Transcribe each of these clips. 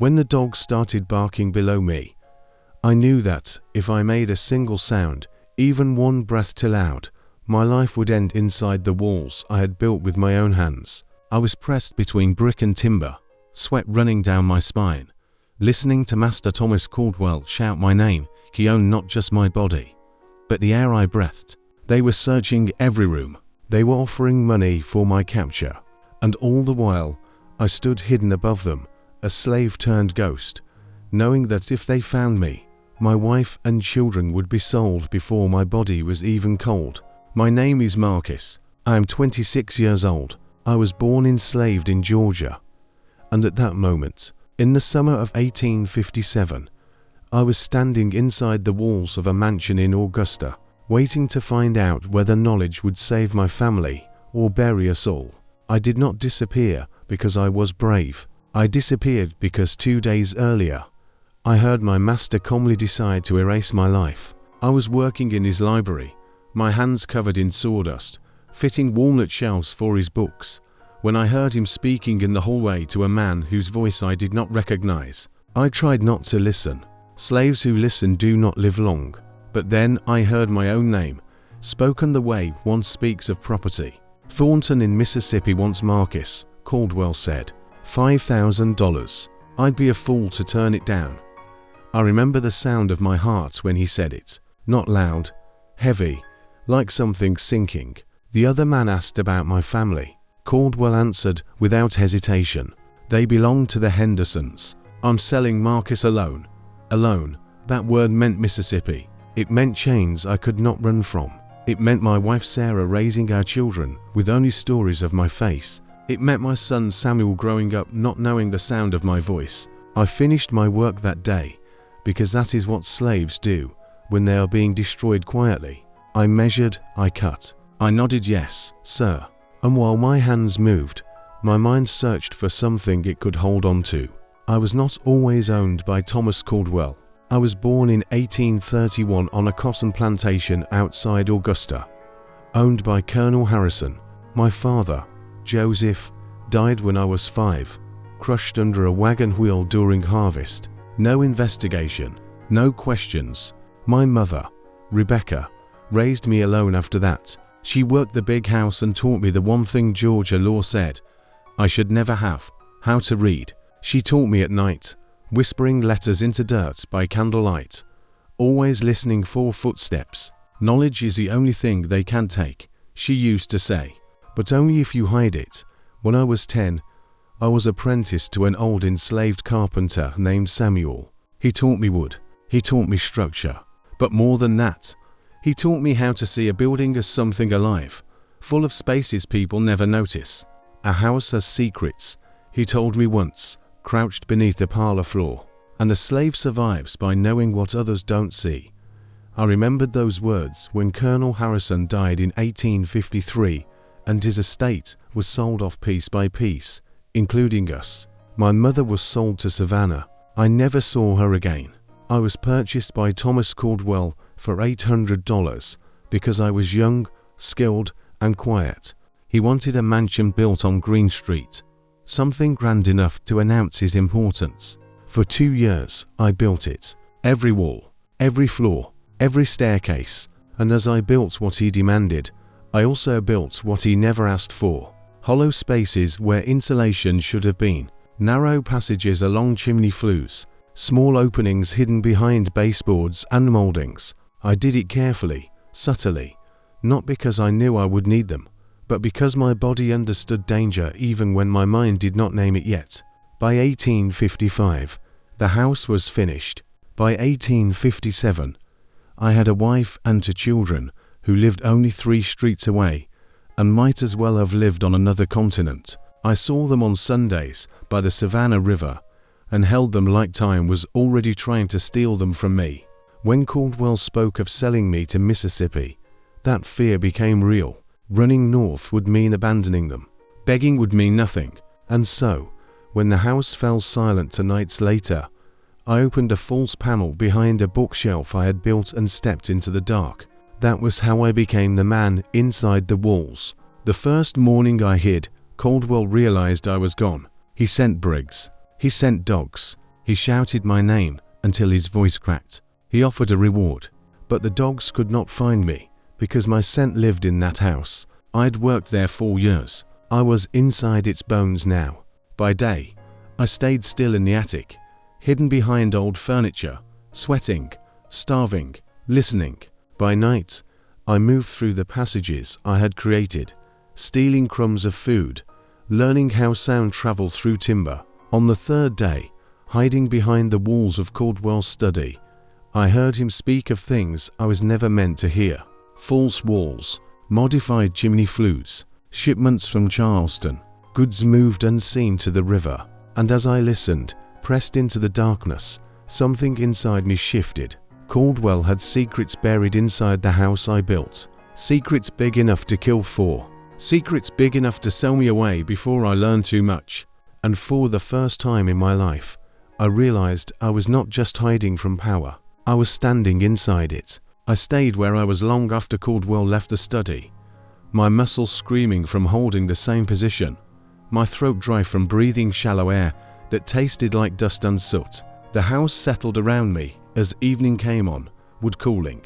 When the dog started barking below me, I knew that if I made a single sound, even one breath too loud, my life would end inside the walls I had built with my own hands. I was pressed between brick and timber, sweat running down my spine, listening to Master Thomas Caldwell shout my name. He owned not just my body, but the air I breathed. They were searching every room. They were offering money for my capture. And all the while, I stood hidden above them, a slave turned ghost, knowing that if they found me, my wife and children would be sold before my body was even cold. My name is Marcus. I am 26 years old. I was born enslaved in Georgia. And at that moment, in the summer of 1857, I was standing inside the walls of a mansion in Augusta, waiting to find out whether knowledge would save my family or bury us all. I did not disappear because I was brave. I disappeared because 2 days earlier, I heard my master calmly decide to erase my life. I was working in his library, my hands covered in sawdust, fitting walnut shelves for his books, when I heard him speaking in the hallway to a man whose voice I did not recognize. I tried not to listen. Slaves who listen do not live long. But then I heard my own name, spoken the way one speaks of property. Thornton in Mississippi wants Marcus, Caldwell said. $5,000. I'd be a fool to turn it down. I remember the sound of my heart when he said it. Not loud, heavy, like something sinking. The other man asked about my family. Caldwell answered without hesitation. They belong to the Hendersons. I'm selling Marcus alone. Alone. That word meant Mississippi. It meant chains I could not run from. It meant my wife Sarah raising our children with only stories of my face. It meant my son Samuel growing up not knowing the sound of my voice. I finished my work that day, because that is what slaves do when they are being destroyed quietly. I measured, I cut. I nodded yes, sir. And while my hands moved, my mind searched for something it could hold on to. I was not always owned by Thomas Caldwell. I was born in 1831 on a cotton plantation outside Augusta, owned by Colonel Harrison. My father, Joseph, died when I was 5, crushed under a wagon wheel during harvest. No investigation, no questions. My mother, Rebecca, raised me alone after that. She worked the big house and taught me the one thing Georgia law said I should never have: how to read. She taught me at night, whispering letters into dirt by candlelight, always listening for footsteps. Knowledge is the only thing they can take, she used to say, but only if you hide it. When I was 10, I was apprenticed to an old enslaved carpenter named Samuel. He taught me wood. He taught me structure. But more than that, he taught me how to see a building as something alive, full of spaces people never notice. A house has secrets, he told me once, crouched beneath the parlor floor. And a slave survives by knowing what others don't see. I remembered those words when Colonel Harrison died in 1853 and his estate was sold off piece by piece, including us. My mother was sold to Savannah. I never saw her again. I was purchased by Thomas Caldwell for $800 because I was young, skilled, and quiet. He wanted a mansion built on Green Street, something grand enough to announce his importance. For 2 years, I built it. Every wall, every floor, every staircase. And as I built what he demanded, I also built what he never asked for. Hollow spaces where insulation should have been. Narrow passages along chimney flues. Small openings hidden behind baseboards and moldings. I did it carefully, subtly, not because I knew I would need them, but because my body understood danger even when my mind did not name it yet. By 1855, the house was finished. By 1857, I had a wife and 2 children who lived only 3 streets away and might as well have lived on another continent. I saw them on Sundays by the Savannah River and held them like time was already trying to steal them from me. When Caldwell spoke of selling me to Mississippi, that fear became real. Running north would mean abandoning them. Begging would mean nothing. And so, when the house fell silent 2 nights later, I opened a false panel behind a bookshelf I had built and stepped into the dark. That was how I became the man inside the walls. The first morning I hid, Caldwell realized I was gone. He sent Briggs. He sent dogs. He shouted my name until his voice cracked. He offered a reward, but the dogs could not find me because my scent lived in that house. I'd worked there 4 years. I was inside its bones now. By day, I stayed still in the attic, hidden behind old furniture, sweating, starving, listening. By night, I moved through the passages I had created, stealing crumbs of food, learning how sound traveled through timber. On the 3rd day, hiding behind the walls of Caldwell's study, I heard him speak of things I was never meant to hear. False walls, modified chimney flutes, shipments from Charleston, goods moved unseen to the river. And as I listened, pressed into the darkness, something inside me shifted. Caldwell had secrets buried inside the house I built. Secrets big enough to kill 4. Secrets big enough to sell me away before I learned too much. And for the first time in my life, I realized I was not just hiding from power. I was standing inside it. I stayed where I was long after Caldwell left the study, my muscles screaming from holding the same position, my throat dry from breathing shallow air that tasted like dust and soot. The house settled around me as evening came on, wood cooling,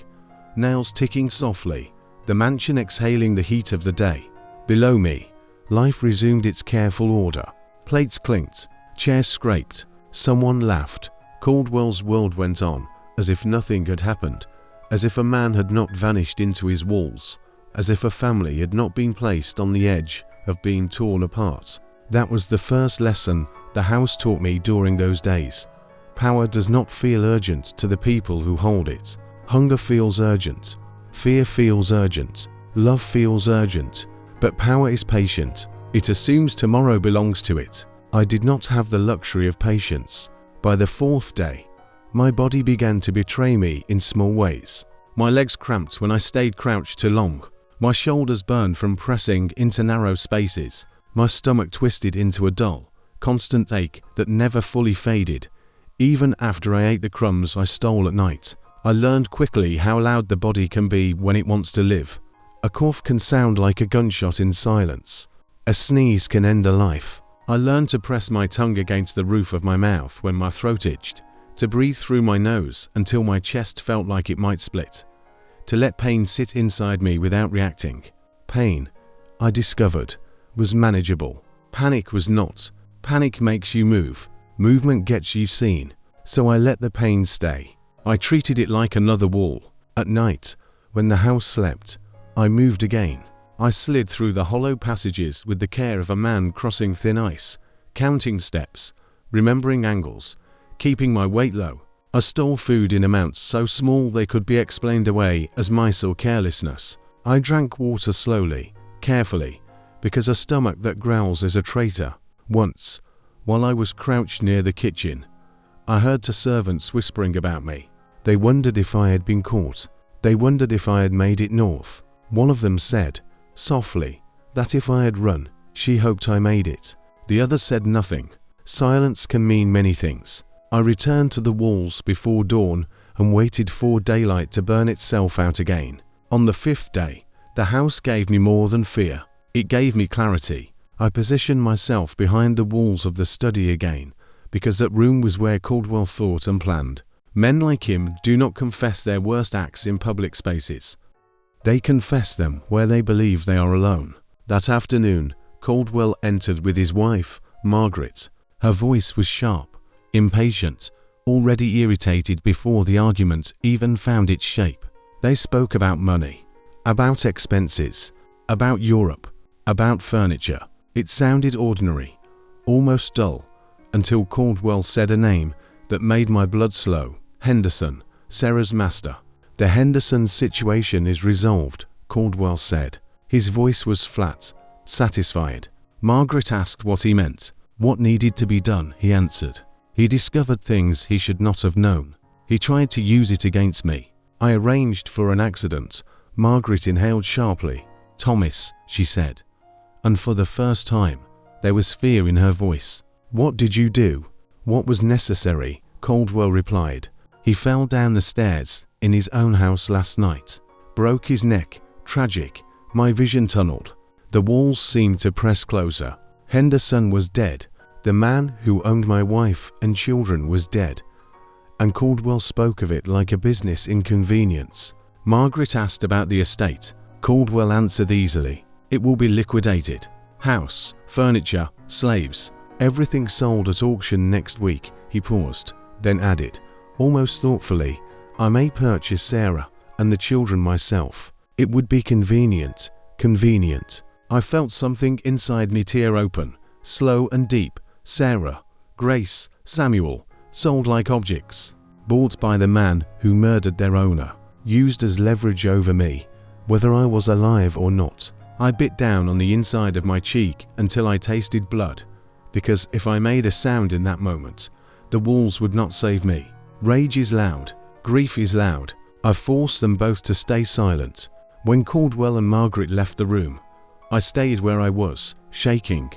nails ticking softly, the mansion exhaling the heat of the day. Below me, life resumed its careful order. Plates clinked, chairs scraped, someone laughed. Caldwell's world went on as if nothing had happened, as if a man had not vanished into his walls, as if a family had not been placed on the edge of being torn apart. That was the first lesson the house taught me during those days. Power does not feel urgent to the people who hold it. Hunger feels urgent. Fear feels urgent. Love feels urgent. But power is patient. It assumes tomorrow belongs to it. I did not have the luxury of patience. By the 4th day, my body began to betray me in small ways. My legs cramped when I stayed crouched too long. My shoulders burned from pressing into narrow spaces. My stomach twisted into a dull, constant ache that never fully faded, even after I ate the crumbs I stole at night. I learned quickly how loud the body can be when it wants to live. A cough can sound like a gunshot in silence. A sneeze can end a life. I learned to press my tongue against the roof of my mouth when my throat itched, to breathe through my nose until my chest felt like it might split, to let pain sit inside me without reacting. Pain, I discovered, was manageable. Panic was not. Panic makes you move. Movement gets you seen. So I let the pain stay. I treated it like another wall. At night, when the house slept, I moved again. I slid through the hollow passages with the care of a man crossing thin ice, counting steps, remembering angles, keeping my weight low. I stole food in amounts so small they could be explained away as mice or carelessness. I drank water slowly, carefully, because a stomach that growls is a traitor. Once, while I was crouched near the kitchen, I heard the servants whispering about me. They wondered if I had been caught. They wondered if I had made it north. One of them said, softly, that if I had run, she hoped I made it. The other said nothing. Silence can mean many things. I returned to the walls before dawn and waited for daylight to burn itself out again. On the 5th day, the house gave me more than fear. It gave me clarity. I positioned myself behind the walls of the study again, because that room was where Caldwell thought and planned. Men like him do not confess their worst acts in public spaces. They confess them where they believe they are alone. That afternoon, Caldwell entered with his wife, Margaret. Her voice was sharp, impatient, already irritated before the argument even found its shape. They spoke about money, about expenses, about Europe, about furniture. It sounded ordinary, almost dull, until Caldwell said a name that made my blood slow. Henderson, Sarah's master. The Henderson situation is resolved, Caldwell said. His voice was flat, satisfied. Margaret asked what he meant. What needed to be done, he answered. He discovered things he should not have known. He tried to use it against me. I arranged for an accident. Margaret inhaled sharply. Thomas, she said. And for the first time, there was fear in her voice. What did you do? What was necessary? Caldwell replied. He fell down the stairs in his own house last night. Broke his neck. Tragic. My vision tunneled. The walls seemed to press closer. Henderson was dead. The man who owned my wife and children was dead, and Caldwell spoke of it like a business inconvenience. Margaret asked about the estate. Caldwell answered easily. It will be liquidated. House, furniture, slaves, everything sold at auction next week. He paused, then added, almost thoughtfully, I may purchase Sarah and the children myself. It would be convenient. I felt something inside me tear open, slow and deep. Sarah, Grace, Samuel, sold like objects, bought by the man who murdered their owner, used as leverage over me, whether I was alive or not. I bit down on the inside of my cheek until I tasted blood, because if I made a sound in that moment, the walls would not save me. Rage is loud, grief is loud. I forced them both to stay silent. When Caldwell and Margaret left the room, I stayed where I was, shaking,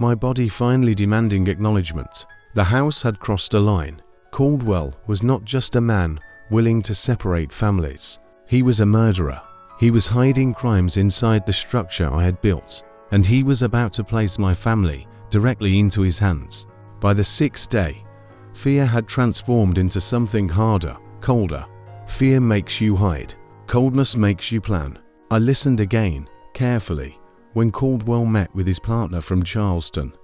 my body finally demanding acknowledgement. The house had crossed a line. Caldwell was not just a man willing to separate families. He was a murderer. He was hiding crimes inside the structure I had built, and he was about to place my family directly into his hands. By the 6th day, fear had transformed into something harder, colder. Fear makes you hide. Coldness makes you plan. I listened again, carefully, when Caldwell met with his partner from Charleston.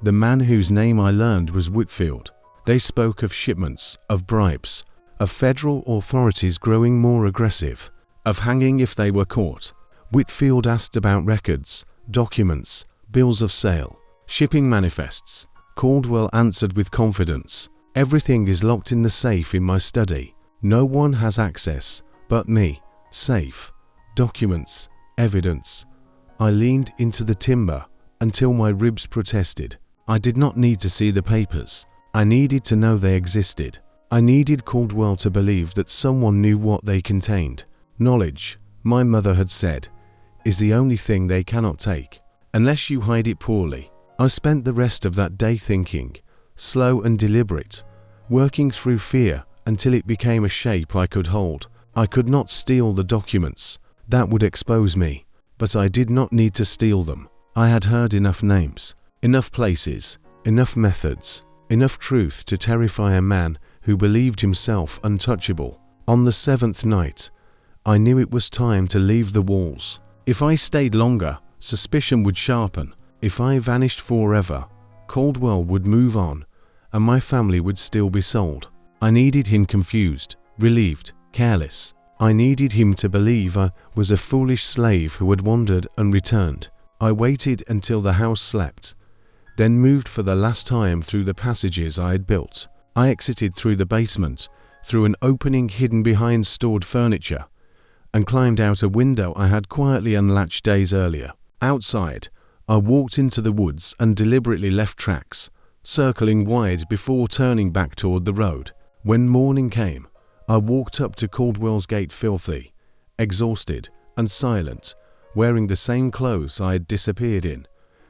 The man whose name I learned was Whitfield. They spoke of shipments, of bribes, of federal authorities growing more aggressive, of hanging if they were caught. Whitfield asked about records, documents, bills of sale, shipping manifests. Caldwell answered with confidence, everything is locked in the safe in my study. No one has access but me. Safe, documents, evidence. I leaned into the timber until my ribs protested. I did not need to see the papers. I needed to know they existed. I needed Caldwell to believe that someone knew what they contained. Knowledge, my mother had said, is the only thing they cannot take, unless you hide it poorly. I spent the rest of that day thinking, slow and deliberate, working through fear until it became a shape I could hold. I could not steal the documents. That would expose me. But I did not need to steal them. I had heard enough names, enough places, enough methods, enough truth to terrify a man who believed himself untouchable. On the 7th night, I knew it was time to leave the walls. If I stayed longer, suspicion would sharpen. If I vanished forever, Caldwell would move on, and my family would still be sold. I needed him confused, relieved, careless. I needed him to believe I was a foolish slave who had wandered and returned. I waited until the house slept, then moved for the last time through the passages I had built. I exited through the basement, through an opening hidden behind stored furniture, and climbed out a window I had quietly unlatched days earlier. Outside, I walked into the woods and deliberately left tracks, circling wide before turning back toward the road. When morning came, I walked up to Caldwell's gate filthy, exhausted, and silent, wearing the same clothes I had disappeared in,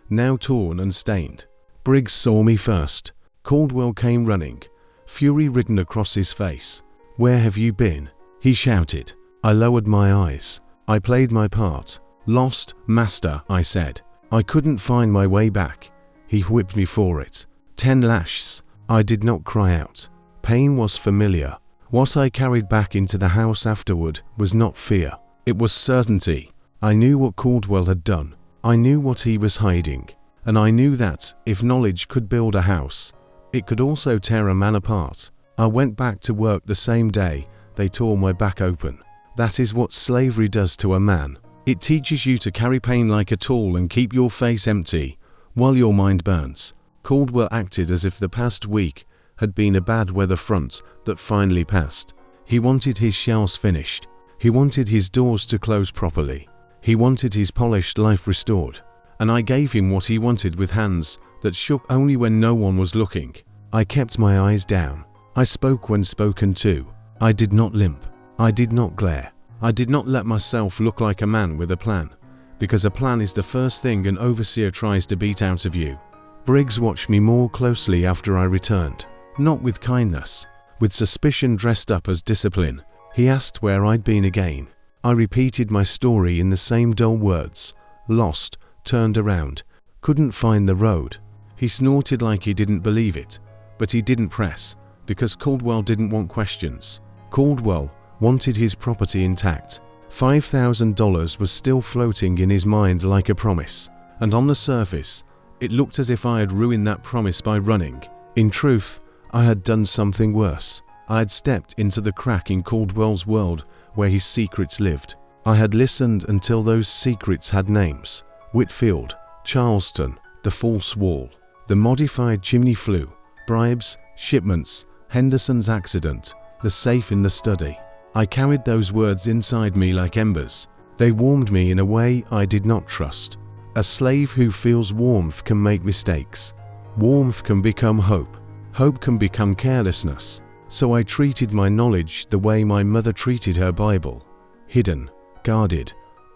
now torn and stained. Briggs saw me first. Caldwell came running, fury written across his face. "Where have you been?" he shouted. I lowered my eyes. I played my part. "Lost, master," I said. I couldn't find my way back. He whipped me for it. 10 lashes. I did not cry out. Pain was familiar. What I carried back into the house afterward was not fear. It was certainty. I knew what Caldwell had done. I knew what he was hiding. And I knew that, if knowledge could build a house, it could also tear a man apart. I went back to work the same day they tore my back open. That is what slavery does to a man. It teaches you to carry pain like a tool and keep your face empty while your mind burns. Caldwell acted as if the past week had been a bad weather front that finally passed. He wanted his shelves finished. He wanted his doors to close properly. He wanted his polished life restored. And I gave him what he wanted with hands that shook only when no one was looking. I kept my eyes down. I spoke when spoken to. I did not limp. I did not glare. I did not let myself look like a man with a plan, because a plan is the first thing an overseer tries to beat out of you. Briggs watched me more closely after I returned. Not with kindness, with suspicion dressed up as discipline. He asked where I'd been again. I repeated my story in the same dull words. Lost, turned around, couldn't find the road. He snorted like he didn't believe it, but he didn't press, because Caldwell didn't want questions. Caldwell wanted his property intact. $5,000 was still floating in his mind like a promise, and on the surface, it looked as if I had ruined that promise by running. In truth, I had done something worse. I had stepped into the crack in Caldwell's world where his secrets lived. I had listened until those secrets had names: Whitfield, Charleston, the false wall, the modified chimney flue, bribes, shipments, Henderson's accident, the safe in the study. I carried those words inside me like embers. They warmed me in a way I did not trust. A slave who feels warmth can make mistakes. Warmth can become hope. Hope can become carelessness. So I treated my knowledge the way my mother treated her Bible: hidden, guarded,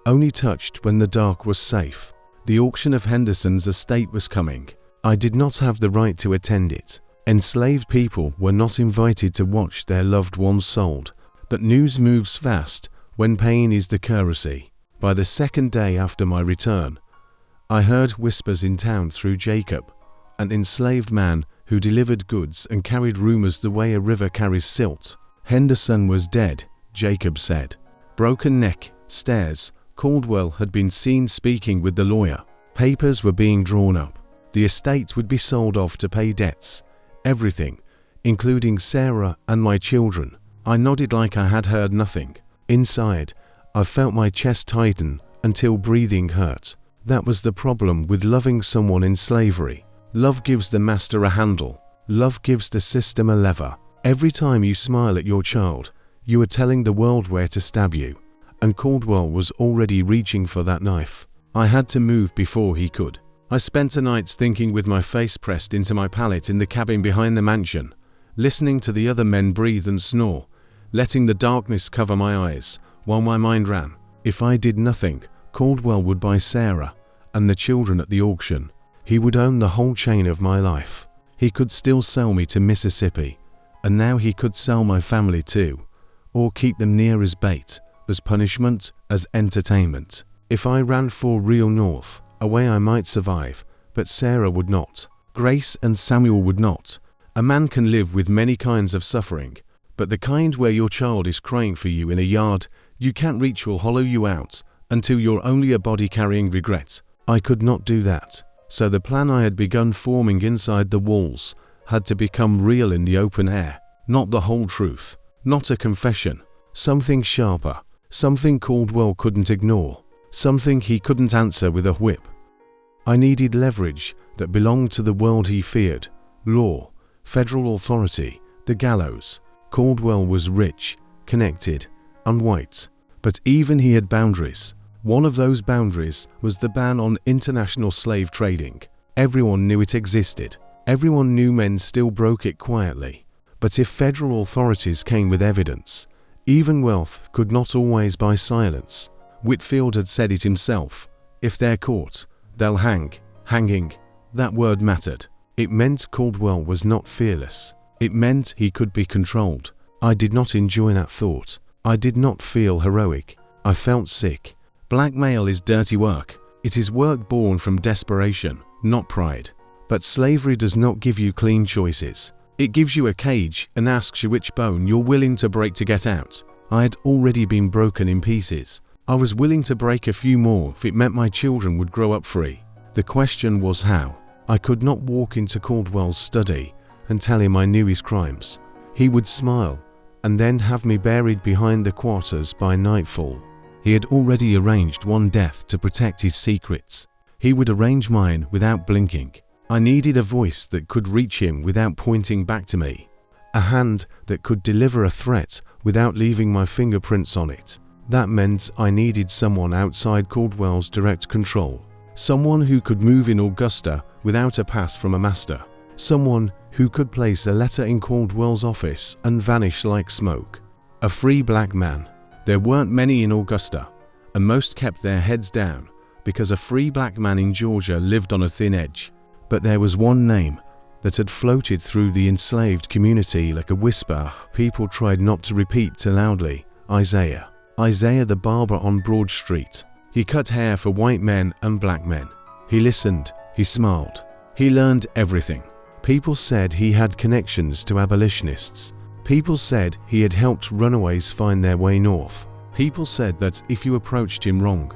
only touched when the dark was safe. The auction of Henderson's estate was coming. I did not have the right to attend it. Enslaved people were not invited to watch their loved ones sold. But news moves fast when pain is the currency. By the second day after my return, I heard whispers in town through Jacob, an enslaved man who delivered goods and carried rumors the way a river carries silt. Henderson was dead, Jacob said. Broken neck, stairs. Caldwell had been seen speaking with the lawyer. Papers were being drawn up. The estate would be sold off to pay debts. Everything, including Sarah and my children. I nodded like I had heard nothing. Inside, I felt my chest tighten until breathing hurt. That was the problem with loving someone in slavery. Love gives the master a handle. Love gives the system a lever. Every time you smile at your child, you are telling the world where to stab you. And Caldwell was already reaching for that knife. I had to move before he could. I spent the nights thinking with my face pressed into my pallet in the cabin behind the mansion, listening to the other men breathe and snore, letting the darkness cover my eyes while my mind ran. If I did nothing, Caldwell would buy Sarah and the children at the auction. He would own the whole chain of my life. He could still sell me to Mississippi, and now he could sell my family too, or keep them near as bait, as punishment, as entertainment. If I ran for real north, a way I might survive, but Sarah would not. Grace and Samuel would not. A man can live with many kinds of suffering, but the kind where your child is crying for you in a yard you can't reach will hollow you out until you're only a body carrying regret. I could not do that. So the plan I had begun forming inside the walls had to become real in the open air. Not the whole truth. Not a confession. Something sharper. Something Caldwell couldn't ignore. Something he couldn't answer with a whip. I needed leverage that belonged to the world he feared. Law, federal authority, the gallows. Caldwell was rich, connected, and white. But even he had boundaries. One of those boundaries was the ban on international slave trading. Everyone knew it existed. Everyone knew men still broke it quietly. But if federal authorities came with evidence, even wealth could not always buy silence. Whitfield had said it himself. If they're caught, they'll hang. Hanging, that word mattered. It meant Caldwell was not fearless. It meant he could be controlled. I did not enjoy that thought. I did not feel heroic. I felt sick. Blackmail is dirty work. It is work born from desperation, not pride. But slavery does not give you clean choices. It gives you a cage and asks you which bone you're willing to break to get out. I had already been broken in pieces. I was willing to break a few more if it meant my children would grow up free. The question was how. I could not walk into Caldwell's study and tell him I knew his crimes. He would smile and then have me buried behind the quarters by nightfall. He had already arranged one death to protect his secrets. He would arrange mine without blinking. I needed a voice that could reach him without pointing back to me. A hand that could deliver a threat without leaving my fingerprints on it. That meant I needed someone outside Caldwell's direct control. Someone who could move in Augusta without a pass from a master. Someone who could place a letter in Caldwell's office and vanish like smoke. A free black man. There weren't many in Augusta, and most kept their heads down because a free black man in Georgia lived on a thin edge. But there was one name that had floated through the enslaved community like a whisper people tried not to repeat too loudly. Isaiah. Isaiah the barber on Broad Street. He cut hair for white men and black men. He listened. He smiled. He learned everything. People said he had connections to abolitionists. People said he had helped runaways find their way north. People said that if you approached him wrong,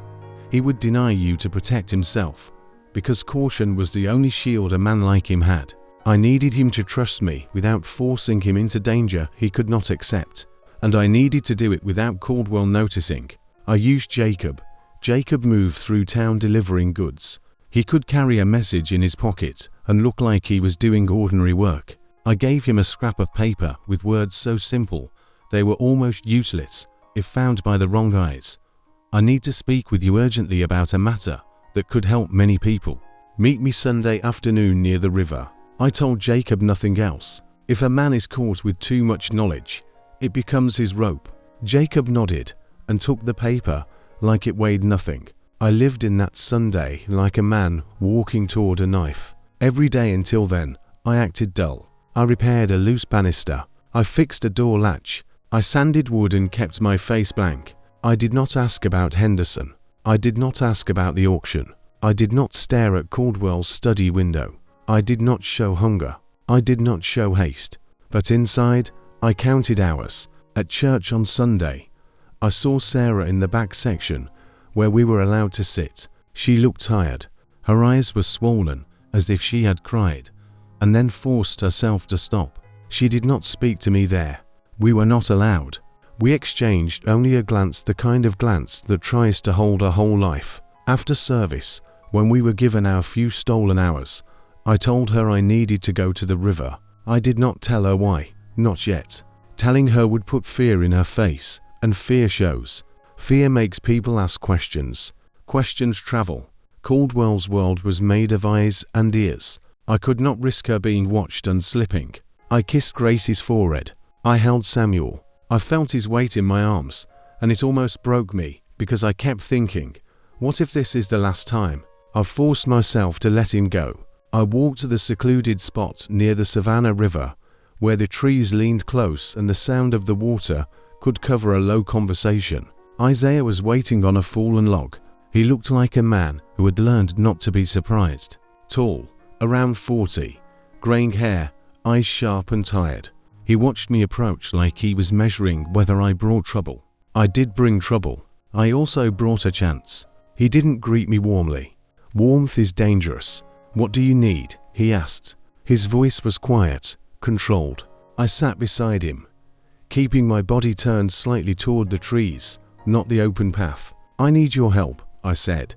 he would deny you to protect himself, because caution was the only shield a man like him had. I needed him to trust me without forcing him into danger he could not accept, and I needed to do it without Caldwell noticing. I used Jacob. Jacob moved through town delivering goods. He could carry a message in his pocket and look like he was doing ordinary work. I gave him a scrap of paper with words so simple they were almost useless if found by the wrong eyes. I need to speak with you urgently about a matter that could help many people. Meet me Sunday afternoon near the river. I told Jacob nothing else. If a man is caught with too much knowledge, it becomes his rope. Jacob nodded and took the paper like it weighed nothing. I lived in that Sunday like a man walking toward a knife. Every day until then, I acted dull. I repaired a loose banister. I fixed a door latch. I sanded wood and kept my face blank. I did not ask about Henderson. I did not ask about the auction. I did not stare at Caldwell's study window. I did not show hunger. I did not show haste. But inside, I counted hours. At church on Sunday, I saw Sarah in the back section where we were allowed to sit. She looked tired. Her eyes were swollen as if she had cried, and then forced herself to stop. She did not speak to me there. We were not allowed. We exchanged only a glance, the kind of glance that tries to hold a whole life. After service, when we were given our few stolen hours, I told her I needed to go to the river. I did not tell her why, not yet. Telling her would put fear in her face, and fear shows. Fear makes people ask questions. Questions travel. Caldwell's world was made of eyes and ears. I could not risk her being watched and slipping. I kissed Gracie's forehead. I held Samuel. I felt his weight in my arms, and it almost broke me, because I kept thinking, what if this is the last time? I forced myself to let him go. I walked to the secluded spot near the Savannah River, where the trees leaned close and the sound of the water could cover a low conversation. Isaiah was waiting on a fallen log. He looked like a man who had learned not to be surprised. Tall, around 40, graying hair, eyes sharp and tired. He watched me approach like he was measuring whether I brought trouble. I did bring trouble. I also brought a chance. He didn't greet me warmly. Warmth is dangerous. What do you need? He asked. His voice was quiet, controlled. I sat beside him, keeping my body turned slightly toward the trees, not the open path. I need your help, I said.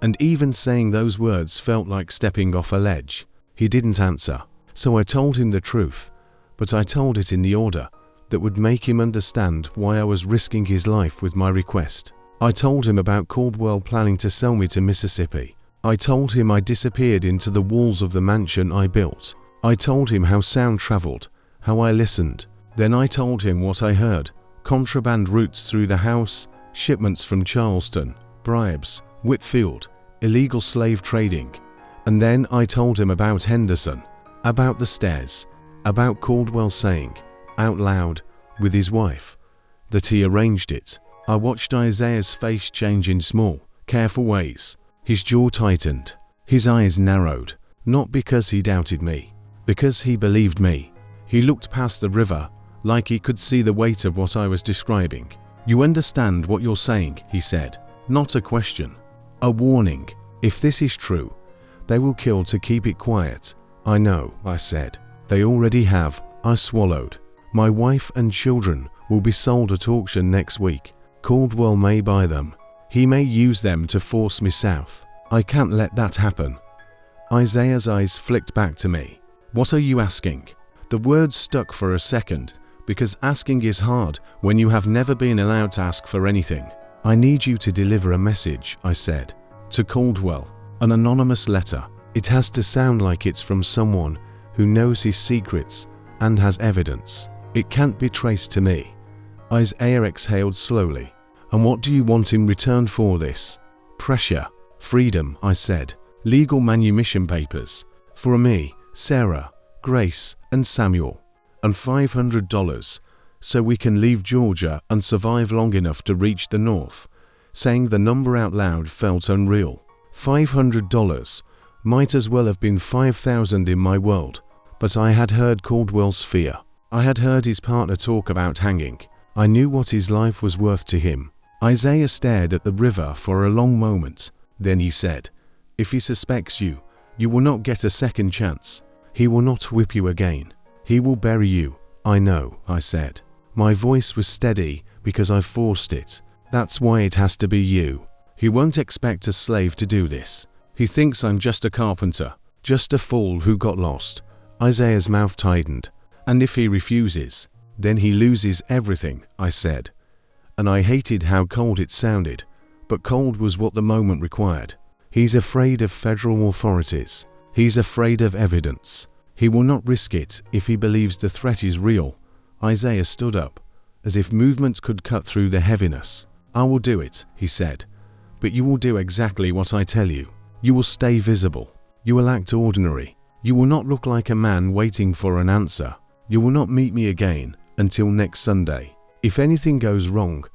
And even saying those words felt like stepping off a ledge. He didn't answer, so I told him the truth, but I told it in the order that would make him understand why I was risking his life with my request. I told him about Caldwell planning to sell me to Mississippi. I told him I disappeared into the walls of the mansion I built. I told him how sound traveled, how I listened. Then I told him what I heard: contraband routes through the house, shipments from Charleston, bribes, Whitfield, illegal slave trading. And then I told him about Henderson, about the stairs, about Caldwell saying, out loud, with his wife, that he arranged it. I watched Isaiah's face change in small, careful ways. His jaw tightened, his eyes narrowed, not because he doubted me, because he believed me. He looked past the river, like he could see the weight of what I was describing. You understand what you're saying, he said. Not a question. A warning. If this is true, they will kill to keep it quiet. I know, I said. They already have. I swallowed. My wife and children will be sold at auction next week. Caldwell may buy them. He may use them to force me south. I can't let that happen. Isaiah's eyes flicked back to me. What are you asking? The words stuck for a second, because asking is hard when you have never been allowed to ask for anything. I need you to deliver a message, I said. To Caldwell. An anonymous letter. It has to sound like it's from someone who knows his secrets and has evidence. It can't be traced to me. Isaiah exhaled slowly. And what do you want in return for this? Pressure. Freedom, I said. Legal manumission papers. For me, Sarah, Grace, and Samuel. And $500, so we can leave Georgia and survive long enough to reach the north. Saying the number out loud felt unreal. $500. Might as well have been 5,000 in my world. But I had heard Caldwell's fear. I had heard his partner talk about hanging. I knew what his life was worth to him. Isaiah stared at the river for a long moment. Then he said, "If he suspects you, you will not get a second chance. He will not whip you again. He will bury you." "I know," I said. My voice was steady because I forced it. "That's why it has to be you. He won't expect a slave to do this. He thinks I'm just a carpenter, just a fool who got lost." Isaiah's mouth tightened. "And if he refuses, then he loses everything," I said. And I hated how cold it sounded, but cold was what the moment required. He's afraid of federal authorities. He's afraid of evidence. He will not risk it if he believes the threat is real. Isaiah stood up, as if movement could cut through the heaviness. "I will do it," he said. "But you will do exactly what I tell you. You will stay visible. You will act ordinary. You will not look like a man waiting for an answer. You will not meet me again until next Sunday. If anything goes wrong,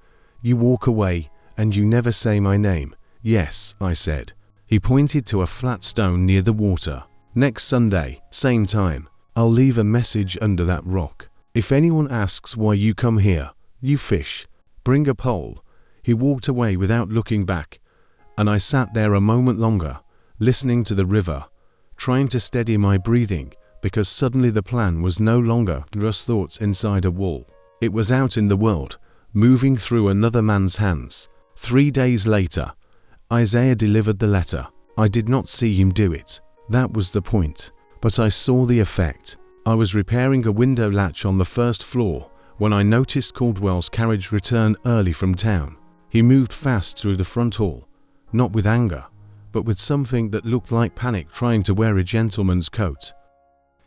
you walk away and you never say my name." "Yes," I said. He pointed to a flat stone near the water. "Next Sunday, same time. I'll leave a message under that rock. If anyone asks why you come here, you fish. Bring a pole." He walked away without looking back, and I sat there a moment longer, listening to the river, trying to steady my breathing, because suddenly the plan was no longer just thoughts inside a wall. It was out in the world, moving through another man's hands. 3 days later, Isaiah delivered the letter. I did not see him do it. That was the point. But I saw the effect. I was repairing a window latch on the first floor when I noticed Caldwell's carriage return early from town. He moved fast through the front hall, not with anger, but with something that looked like panic trying to wear a gentleman's coat.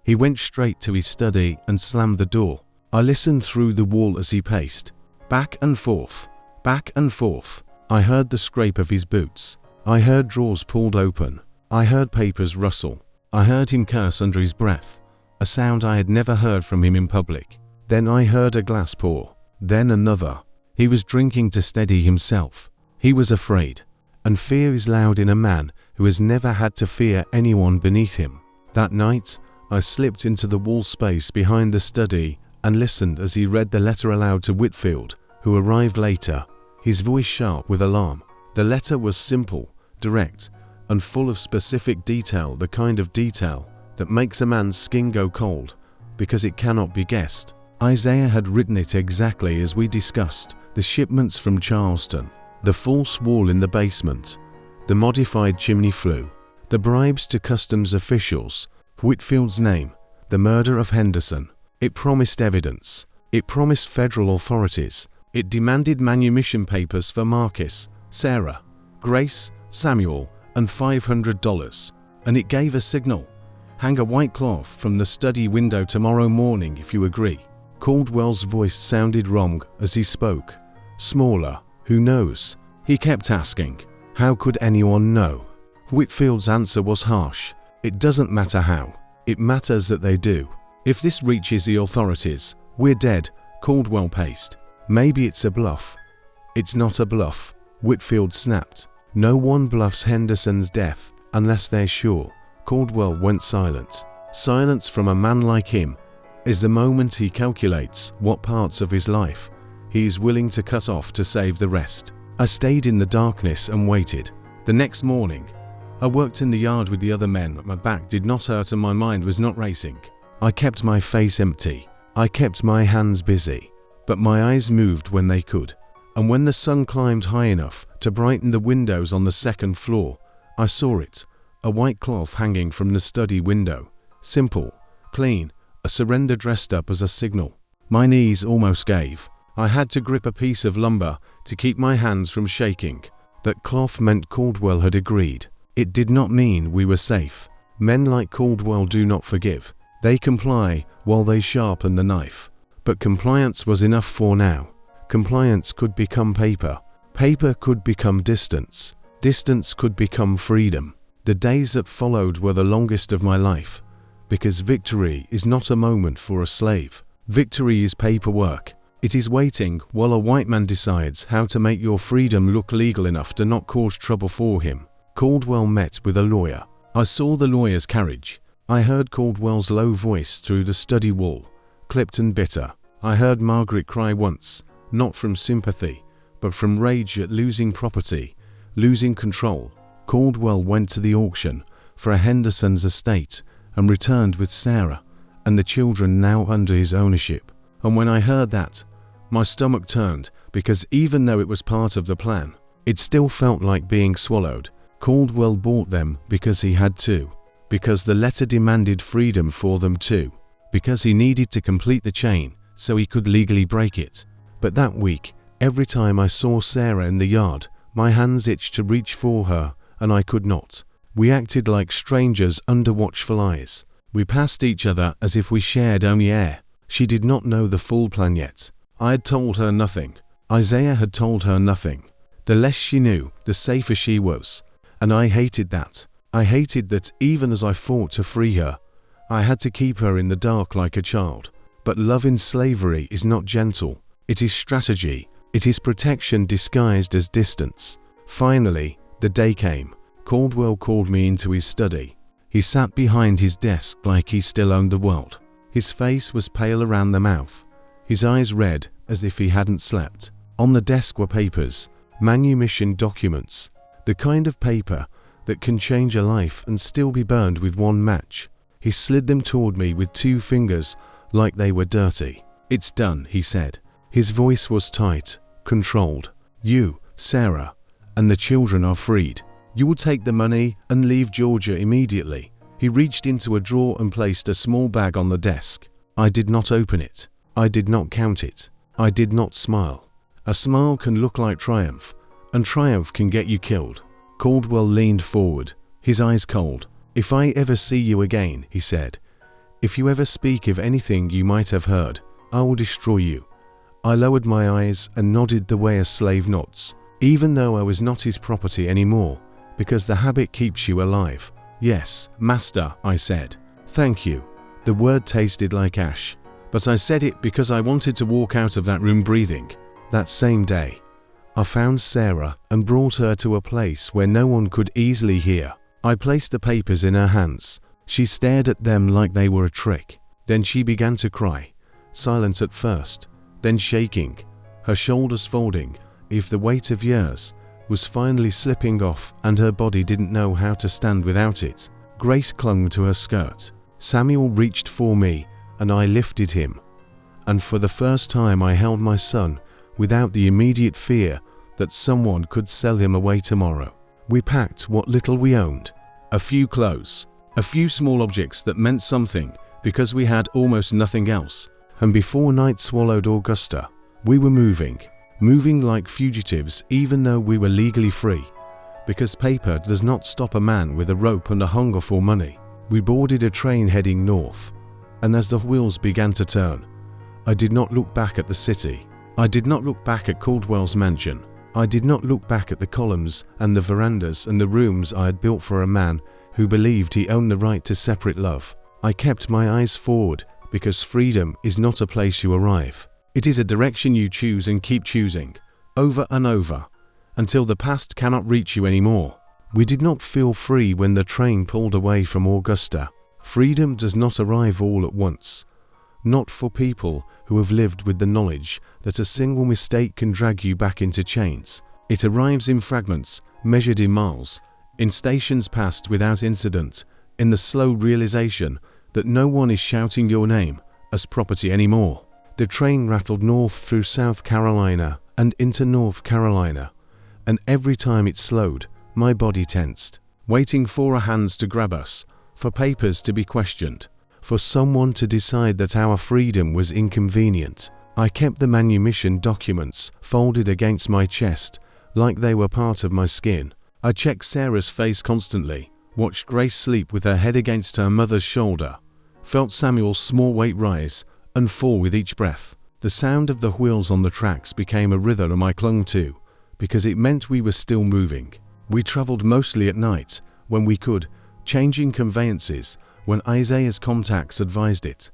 He went straight to his study and slammed the door. I listened through the wall as he paced, back and forth, back and forth. I heard the scrape of his boots. I heard drawers pulled open. I heard papers rustle. I heard him curse under his breath, a sound I had never heard from him in public. Then I heard a glass pour, then another. He was drinking to steady himself. He was afraid, and fear is loud in a man who has never had to fear anyone beneath him. That night, I slipped into the wall space behind the study and listened as he read the letter aloud to Whitfield, who arrived later, his voice sharp with alarm. The letter was simple, direct, and full of specific detail, the kind of detail that makes a man's skin go cold, because it cannot be guessed. Isaiah had written it exactly as we discussed: the shipments from Charleston, the false wall in the basement, the modified chimney flue, the bribes to customs officials, Whitfield's name, the murder of Henderson. It promised evidence. It promised federal authorities. It demanded manumission papers for Marcus, Sarah, Grace, Samuel, and $500. And it gave a signal: hang a white cloth from the study window tomorrow morning if you agree. Caldwell's voice sounded wrong as he spoke. Smaller. Who knows? He kept asking. How could anyone know? Whitfield's answer was harsh. It doesn't matter how. It matters that they do. If this reaches the authorities, we're dead, Caldwell paced. Maybe it's a bluff. It's not a bluff, Whitfield snapped. No one bluffs Henderson's death unless they're sure. Caldwell went silent. Silence from a man like him is the moment he calculates what parts of his life he is willing to cut off to save the rest. I stayed in the darkness and waited. The next morning, I worked in the yard with the other men, but my back did not hurt and my mind was not racing. I kept my face empty. I kept my hands busy. But my eyes moved when they could. And when the sun climbed high enough to brighten the windows on the second floor, I saw it. A white cloth hanging from the study window. Simple, clean, a surrender dressed up as a signal. My knees almost gave. I had to grip a piece of lumber to keep my hands from shaking. That cloth meant Caldwell had agreed. It did not mean we were safe. Men like Caldwell do not forgive. They comply while they sharpen the knife. But compliance was enough for now. Compliance could become paper. Paper could become distance. Distance could become freedom. The days that followed were the longest of my life, because victory is not a moment for a slave. Victory is paperwork. It is waiting while a white man decides how to make your freedom look legal enough to not cause trouble for him. Caldwell met with a lawyer. I saw the lawyer's carriage. I heard Caldwell's low voice through the study wall, clipped and bitter. I heard Margaret cry once, not from sympathy, but from rage at losing property, losing control. Caldwell went to the auction for a Henderson's estate and returned with Sarah and the children now under his ownership. And when I heard that, my stomach turned, because even though it was part of the plan, it still felt like being swallowed. Caldwell bought them because he had to, because the letter demanded freedom for them too, because he needed to complete the chain so he could legally break it. But that week, every time I saw Sarah in the yard, my hands itched to reach for her, and I could not. We acted like strangers under watchful eyes. We passed each other as if we shared only air. She did not know the full plan yet. I had told her nothing. Isaiah had told her nothing. The less she knew, the safer she was. And I hated that. I hated that even as I fought to free her, I had to keep her in the dark like a child. But love in slavery is not gentle. It is strategy. It is protection disguised as distance. Finally, the day came. Caldwell called me into his study. He sat behind his desk like he still owned the world. His face was pale around the mouth, his eyes red as if he hadn't slept. On the desk were papers, manumission documents, the kind of paper that can change a life and still be burned with one match. He slid them toward me with 2 fingers like they were dirty. "It's done," he said. His voice was tight, controlled. "You, Sarah, and the children are freed. You will take the money and leave Georgia immediately." He reached into a drawer and placed a small bag on the desk. I did not open it. I did not count it. I did not smile. A smile can look like triumph, and triumph can get you killed. Caldwell leaned forward, his eyes cold. "If I ever see you again," he said, "if you ever speak of anything you might have heard, I will destroy you." I lowered my eyes and nodded the way a slave nods, even though I was not his property anymore, because the habit keeps you alive. "Yes, master," I said. "Thank you." The word tasted like ash, but I said it because I wanted to walk out of that room breathing. That same day, I found Sarah and brought her to a place where no one could easily hear. I placed the papers in her hands. She stared at them like they were a trick. Then she began to cry, silent at first, then shaking, her shoulders folding, if the weight of years was finally slipping off and her body didn't know how to stand without it. Grace clung to her skirt. Samuel reached for me and I lifted him. And for the first time I held my son without the immediate fear that someone could sell him away tomorrow. We packed what little we owned. A few clothes, a few small objects that meant something because we had almost nothing else. And before night swallowed Augusta, we were moving like fugitives even though we were legally free, because paper does not stop a man with a rope and a hunger for money. We boarded a train heading north, and as the wheels began to turn, I did not look back at the city. I did not look back at Caldwell's mansion. I did not look back at the columns and the verandas and the rooms I had built for a man who believed he owned the right to separate love. I kept my eyes forward, because freedom is not a place you arrive. It is a direction you choose and keep choosing, over and over, until the past cannot reach you anymore. We did not feel free when the train pulled away from Augusta. Freedom does not arrive all at once. Not for people who have lived with the knowledge that a single mistake can drag you back into chains. It arrives in fragments, measured in miles, in stations passed without incident, in the slow realization that no one is shouting your name as property anymore. The train rattled north through South Carolina and into North Carolina, and every time it slowed, my body tensed, waiting for our hands to grab us, for papers to be questioned, for someone to decide that our freedom was inconvenient. I kept the manumission documents folded against my chest like they were part of my skin. I checked Sarah's face constantly, watched Grace sleep with her head against her mother's shoulder, felt Samuel's small weight rise and fall with each breath. The sound of the wheels on the tracks became a rhythm I clung to, because it meant we were still moving. We traveled mostly at night, when we could, changing conveyances, when Isaiah's contacts advised it,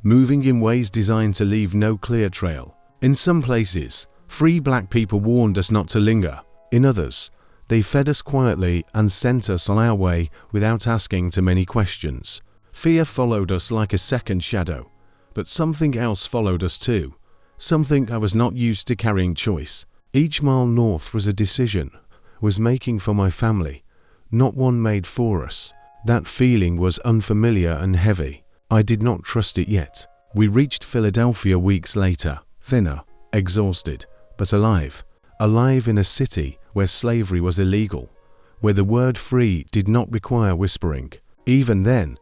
moving in ways designed to leave no clear trail. In some places, free black people warned us not to linger. In others, They fed us quietly and sent us on our way without asking too many questions. Fear followed us like a second shadow, but something else followed us too. Something I was not used to carrying: choice. Each mile north was a decision, was making for my family, not one made for us. That feeling was unfamiliar and heavy. I did not trust it yet. We reached Philadelphia weeks later, thinner, exhausted, but alive. Alive in a city where slavery was illegal, where the word free did not require whispering. Even then,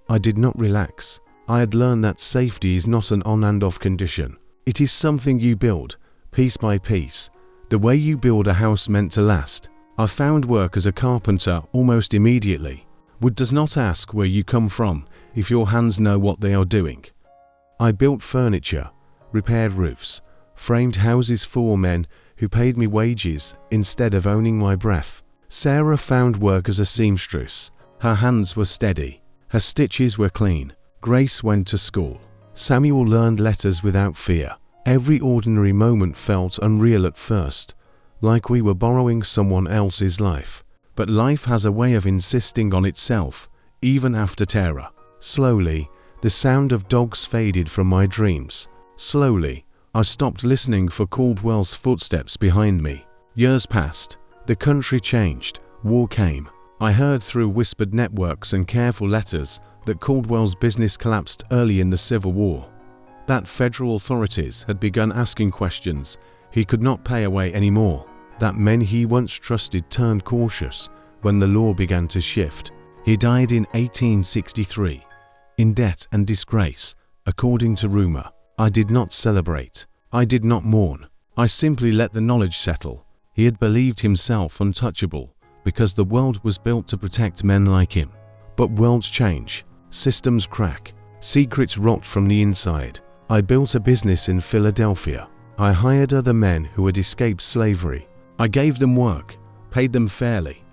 I did not relax. I had learned that safety is not an on and off condition. It is something you build, piece by piece, the way you build a house meant to last. I found work as a carpenter almost immediately. Wood does not ask where you come from if your hands know what they are doing. I built furniture, repaired roofs, framed houses for men who paid me wages instead of owning my breath. Sarah found work as a seamstress. Her hands were steady. Her stitches were clean. Grace went to school. Samuel learned letters without fear. Every ordinary moment felt unreal at first, like we were borrowing someone else's life. But life has a way of insisting on itself, even after terror. Slowly, the sound of dogs faded from my dreams. Slowly, I stopped listening for Caldwell's footsteps behind me. Years passed. The country changed. War came. I heard through whispered networks and careful letters that Caldwell's business collapsed early in the Civil War. That federal authorities had begun asking questions he could not pay away anymore. That men he once trusted turned cautious when the law began to shift. He died in 1863, in debt and disgrace, according to rumor. I did not celebrate. I did not mourn. I simply let the knowledge settle. He had believed himself untouchable because the world was built to protect men like him. But worlds change. Systems crack. Secrets rot from the inside. I built a business in Philadelphia. I hired other men who had escaped slavery. I gave them work, paid them fairly,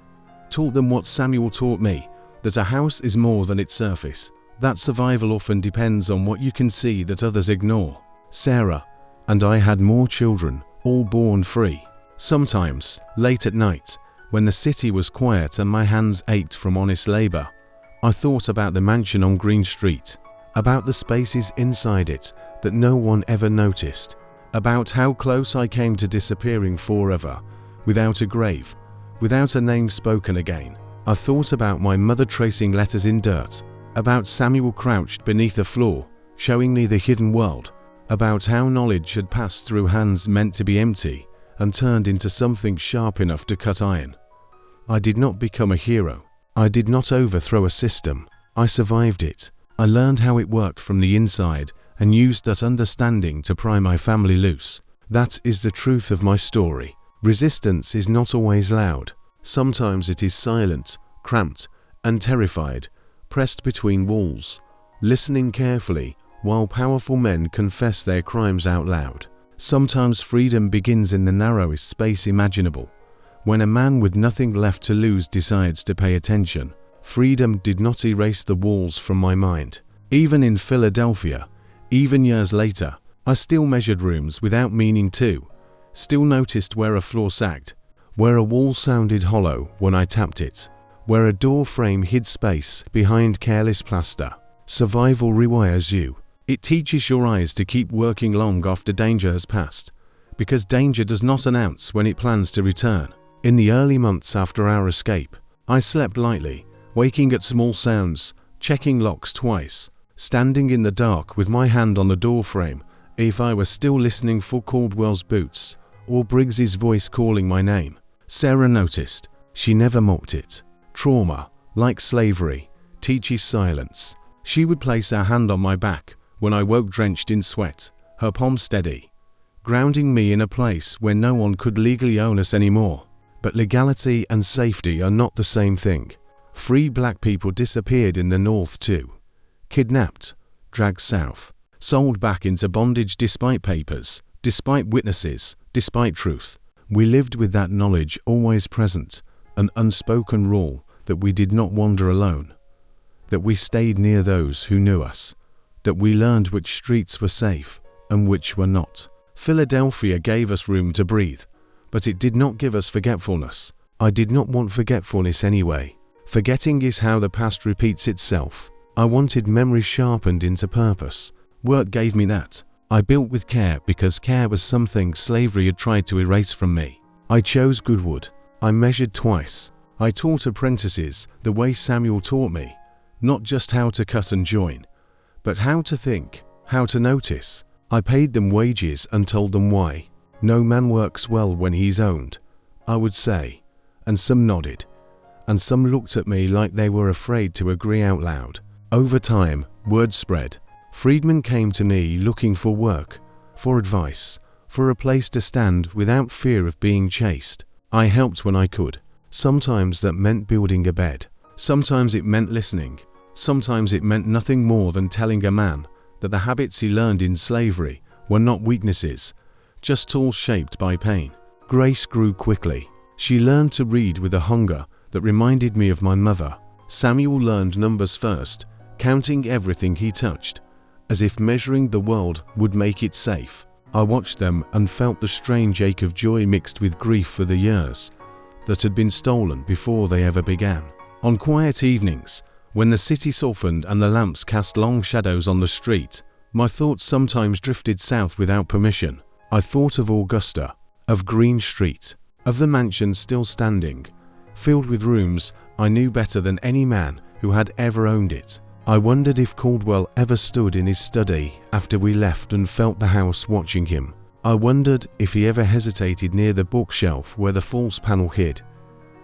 taught them what Samuel taught me, that a house is more than its surface. That survival often depends on what you can see that others ignore. Sarah and I had more children, all born free. Sometimes, late at night, when the city was quiet and my hands ached from honest labor, I thought about the mansion on Green Street, about the spaces inside it that no one ever noticed, about how close I came to disappearing forever, without a grave, without a name spoken again. I thought about my mother tracing letters in dirt, about Samuel crouched beneath a floor, showing me the hidden world, about how knowledge had passed through hands meant to be empty and turned into something sharp enough to cut iron. I did not become a hero. I did not overthrow a system. I survived it. I learned how it worked from the inside and used that understanding to pry my family loose. That is the truth of my story. Resistance is not always loud. Sometimes it is silent, cramped, and terrified, pressed between walls, listening carefully while powerful men confess their crimes out loud. Sometimes freedom begins in the narrowest space imaginable. When a man with nothing left to lose decides to pay attention, freedom did not erase the walls from my mind. Even in Philadelphia, even years later, I still measured rooms without meaning to, still noticed where a floor sagged, where a wall sounded hollow when I tapped it, where a door frame hid space behind careless plaster. Survival rewires you. It teaches your eyes to keep working long after danger has passed, because danger does not announce when it plans to return. In the early months after our escape, I slept lightly, waking at small sounds, checking locks twice, standing in the dark with my hand on the door frame if I was still listening for Caldwell's boots or Briggs's voice calling my name. Sarah noticed. She never mocked it. Trauma, like slavery, teaches silence. She would place her hand on my back when I woke drenched in sweat, her palm steady, grounding me in a place where no one could legally own us anymore. But legality and safety are not the same thing. Free black people disappeared in the North too. Kidnapped, dragged south, sold back into bondage despite papers, despite witnesses, despite truth. We lived with that knowledge always present, an unspoken rule that we did not wander alone, that we stayed near those who knew us, that we learned which streets were safe and which were not. Philadelphia gave us room to breathe, but it did not give us forgetfulness. I did not want forgetfulness anyway. Forgetting is how the past repeats itself. I wanted memory sharpened into purpose. Work gave me that. I built with care because care was something slavery had tried to erase from me. I chose good wood. I measured twice. I taught apprentices the way Samuel taught me, not just how to cut and join, but how to think, how to notice. I paid them wages and told them why. No man works well when he's owned, I would say, and some nodded, and some looked at me like they were afraid to agree out loud. Over time, word spread. Freedmen came to me looking for work, for advice, for a place to stand without fear of being chased. I helped when I could. Sometimes that meant building a bed. Sometimes it meant listening. Sometimes it meant nothing more than telling a man that the habits he learned in slavery were not weaknesses, just tools shaped by pain. Grace grew quickly. She learned to read with a hunger that reminded me of my mother. Samuel learned numbers first, counting everything he touched, as if measuring the world would make it safe. I watched them and felt the strange ache of joy mixed with grief for the years that had been stolen before they ever began. On quiet evenings, when the city softened and the lamps cast long shadows on the street, my thoughts sometimes drifted south without permission. I thought of Augusta, of Green Street, of the mansion still standing, filled with rooms I knew better than any man who had ever owned it. I wondered if Caldwell ever stood in his study after we left and felt the house watching him. I wondered if he ever hesitated near the bookshelf where the false panel hid,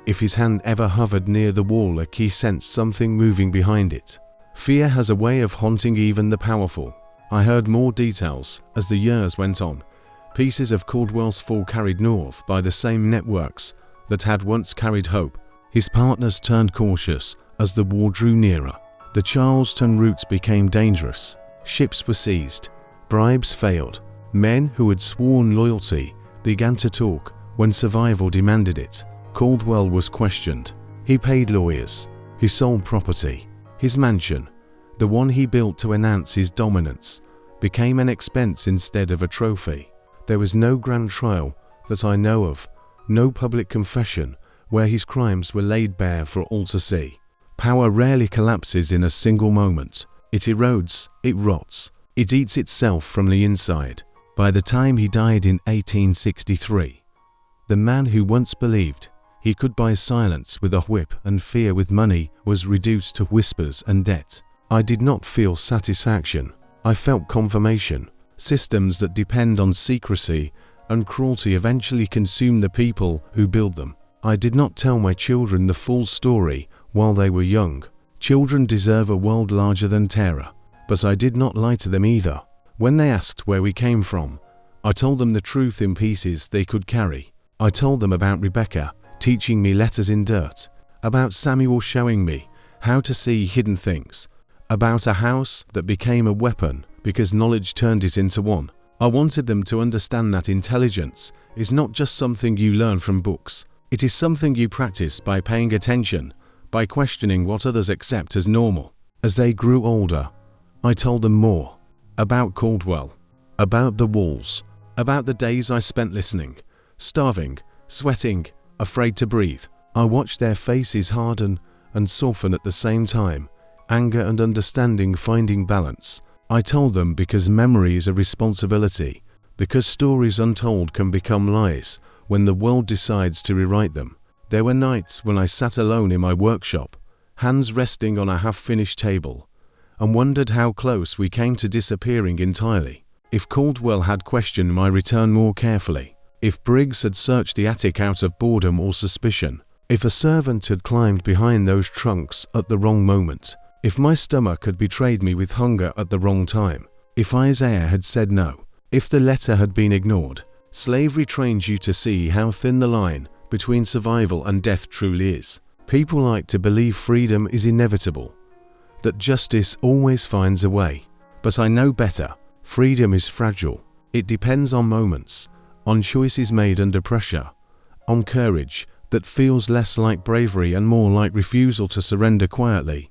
if his hand ever hovered near the wall like he sensed something moving behind it. Fear has a way of haunting even the powerful. I heard more details as the years went on. Pieces of Caldwell's fall carried north by the same networks that had once carried hope. His partners turned cautious as the war drew nearer. The Charleston routes became dangerous. Ships were seized. Bribes failed. Men who had sworn loyalty began to talk when survival demanded it. Caldwell was questioned. He paid lawyers. He sold property. His mansion, the one he built to enhance his dominance, became an expense instead of a trophy. There was no grand trial that I know of, no public confession where his crimes were laid bare for all to see. Power rarely collapses in a single moment. It erodes, it rots, it eats itself from the inside. By the time he died in 1863, the man who once believed he could buy silence with a whip and fear with money was reduced to whispers and debt. I did not feel satisfaction. I felt confirmation. Systems that depend on secrecy and cruelty eventually consume the people who build them. I did not tell my children the full story while they were young. Children deserve a world larger than terror. But I did not lie to them either. When they asked where we came from, I told them the truth in pieces they could carry. I told them about Rebecca teaching me letters in dirt, about Samuel showing me how to see hidden things, about a house that became a weapon because knowledge turned it into one. I wanted them to understand that intelligence is not just something you learn from books. It is something you practice by paying attention, by questioning what others accept as normal. As they grew older, I told them more about Caldwell, about the walls, about the days I spent listening, starving, sweating, afraid to breathe. I watched their faces harden and soften at the same time, anger and understanding finding balance. I told them because memory is a responsibility, because stories untold can become lies when the world decides to rewrite them. There were nights when I sat alone in my workshop, hands resting on a half-finished table, and wondered how close we came to disappearing entirely. If Caldwell had questioned my return more carefully, if Briggs had searched the attic out of boredom or suspicion, if a servant had climbed behind those trunks at the wrong moment, if my stomach had betrayed me with hunger at the wrong time, if Isaiah had said no, if the letter had been ignored. Slavery trains you to see how thin the line between survival and death truly is. People like to believe freedom is inevitable, that justice always finds a way. But I know better. Freedom is fragile. It depends on moments, on choices made under pressure, on courage that feels less like bravery and more like refusal to surrender quietly.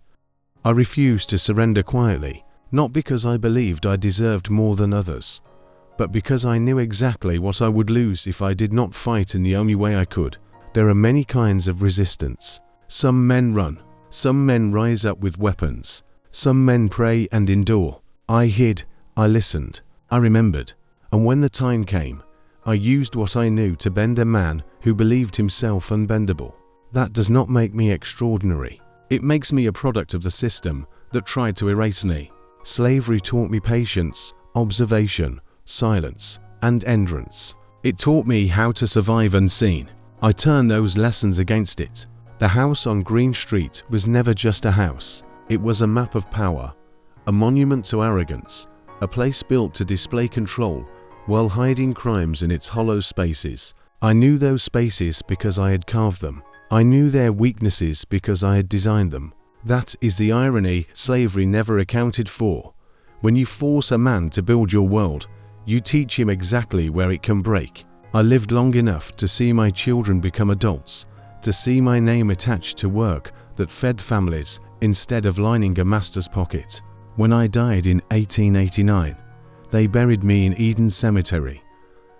I refused to surrender quietly, not because I believed I deserved more than others, but because I knew exactly what I would lose if I did not fight in the only way I could, There are many kinds of resistance. Some men run. Some men rise up with weapons. Some men pray and endure. I hid. I listened. I remembered. And when the time came, I used what I knew to bend a man who believed himself unbendable. That does not make me extraordinary. It makes me a product of the system that tried to erase me. Slavery taught me patience, observation, silence, and endurance. It taught me how to survive unseen. I turned those lessons against it. The house on Green Street was never just a house. It was a map of power, a monument to arrogance, a place built to display control while hiding crimes in its hollow spaces. I knew those spaces because I had carved them. I knew their weaknesses because I had designed them. That is the irony slavery never accounted for. When you force a man to build your world, you teach him exactly where it can break. I lived long enough to see my children become adults, to see my name attached to work that fed families instead of lining a master's pocket. When I died in 1889, they buried me in Eden Cemetery,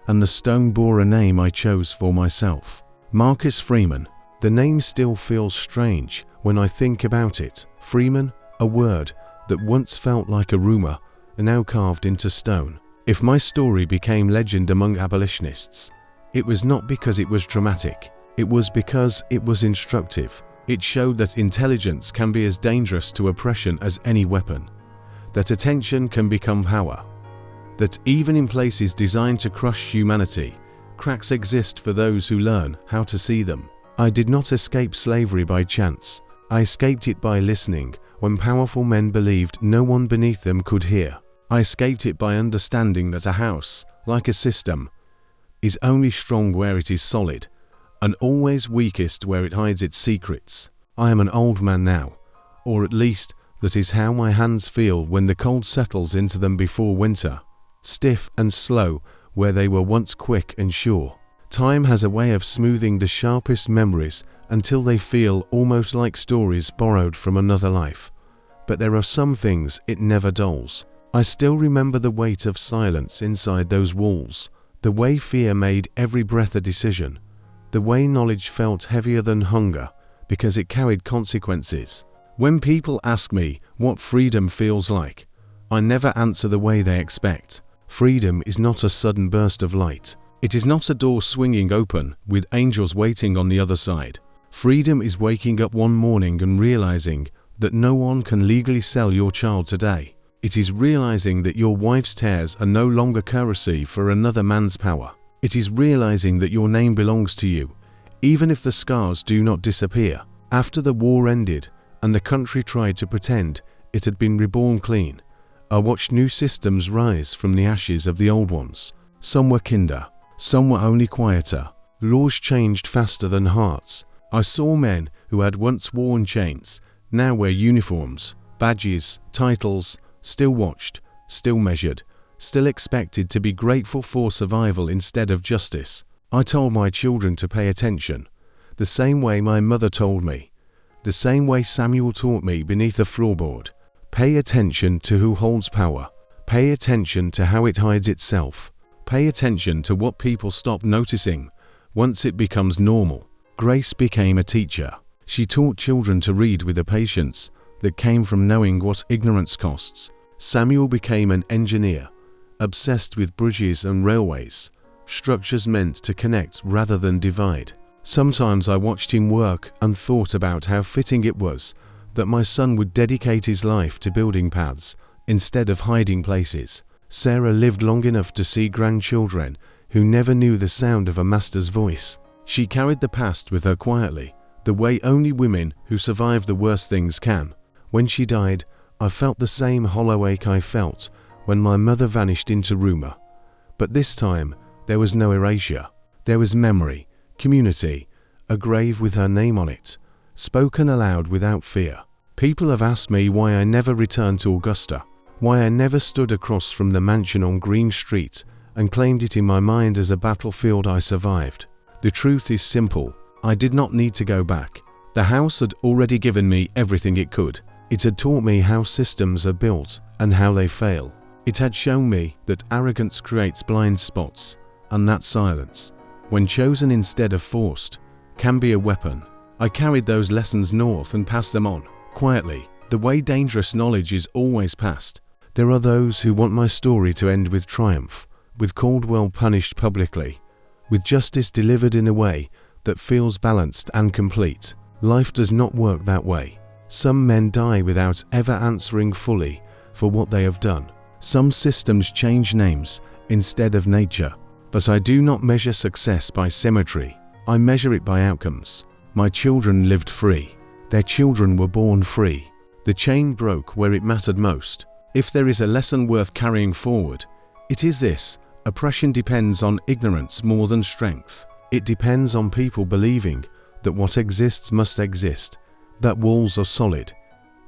and the stone bore a name I chose for myself. Marcus Freeman. The name still feels strange when I think about it. Freeman, a word that once felt like a rumor, and now carved into stone. If my story became legend among abolitionists, it was not because it was dramatic. It was because it was instructive. It showed that intelligence can be as dangerous to oppression as any weapon, that attention can become power, that even in places designed to crush humanity, cracks exist for those who learn how to see them. I did not escape slavery by chance. I escaped it by listening when powerful men believed no one beneath them could hear. I escaped it by understanding that a house, like a system, is only strong where it is solid, and always weakest where it hides its secrets. I am an old man now, or at least that is how my hands feel when the cold settles into them before winter, stiff and slow where they were once quick and sure. Time has a way of smoothing the sharpest memories until they feel almost like stories borrowed from another life. But there are some things it never dulls. I still remember the weight of silence inside those walls, the way fear made every breath a decision, the way knowledge felt heavier than hunger because it carried consequences. When people ask me what freedom feels like, I never answer the way they expect. Freedom is not a sudden burst of light. It is not a door swinging open with angels waiting on the other side. Freedom is waking up one morning and realizing that no one can legally sell your child today. It is realizing that your wife's tears are no longer currency for another man's power. It is realizing that your name belongs to you, even if the scars do not disappear. After the war ended and the country tried to pretend it had been reborn clean, I watched new systems rise from the ashes of the old ones. Some were kinder, some were only quieter. Laws changed faster than hearts. I saw men who had once worn chains now wear uniforms, badges, titles, still watched, still measured, still expected to be grateful for survival instead of justice. I told my children to pay attention, the same way my mother told me, the same way Samuel taught me beneath a floorboard. Pay attention to who holds power. Pay attention to how it hides itself. Pay attention to what people stop noticing once it becomes normal. Grace became a teacher. She taught children to read with a patience that came from knowing what ignorance costs. Samuel became an engineer, obsessed with bridges and railways, structures meant to connect rather than divide. Sometimes I watched him work and thought about how fitting it was that my son would dedicate his life to building paths instead of hiding places. Sarah lived long enough to see grandchildren who never knew the sound of a master's voice. She carried the past with her quietly, the way only women who survive the worst things can. When she died, I felt the same hollow ache I felt when my mother vanished into rumor. But this time, there was no erasure. There was memory, community, a grave with her name on it, spoken aloud without fear. People have asked me why I never returned to Augusta, why I never stood across from the mansion on Green Street and claimed it in my mind as a battlefield I survived. The truth is simple. I did not need to go back. The house had already given me everything it could. It had taught me how systems are built and how they fail. It had shown me that arrogance creates blind spots, and that silence, when chosen instead of forced, can be a weapon. I carried those lessons north and passed them on, quietly, the way dangerous knowledge is always passed. There are those who want my story to end with triumph, with Caldwell punished publicly, with justice delivered in a way that feels balanced and complete. Life does not work that way. Some men die without ever answering fully for what they have done. Some systems change names instead of nature. But I do not measure success by symmetry. I measure it by outcomes. My children lived free. Their children were born free. The chain broke where it mattered most. If there is a lesson worth carrying forward, it is this: oppression depends on ignorance more than strength. It depends on people believing that what exists must exist, that walls are solid,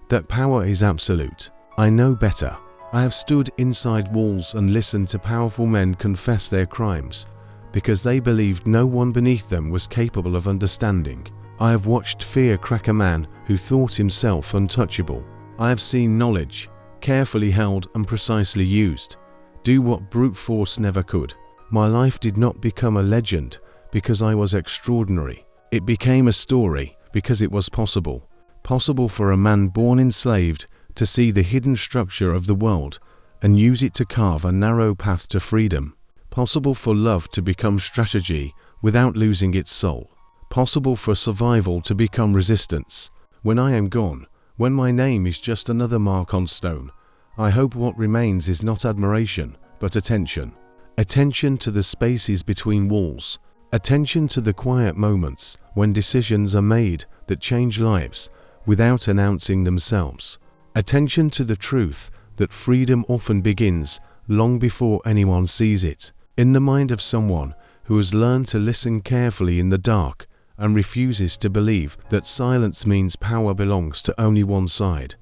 that power is absolute. I know better. I have stood inside walls and listened to powerful men confess their crimes, because they believed no one beneath them was capable of understanding. I have watched fear crack a man who thought himself untouchable. I have seen knowledge, carefully held and precisely used, do what brute force never could. My life did not become a legend because I was extraordinary. It became a story because it was possible. Possible for a man born enslaved to see the hidden structure of the world and use it to carve a narrow path to freedom. Possible for love to become strategy without losing its soul. Possible for survival to become resistance. When I am gone, when my name is just another mark on stone, I hope what remains is not admiration, but attention. Attention to the spaces between walls. Attention to the quiet moments when decisions are made that change lives without announcing themselves. Attention to the truth that freedom often begins long before anyone sees it, in the mind of someone who has learned to listen carefully in the dark and refuses to believe that silence means power belongs to only one side.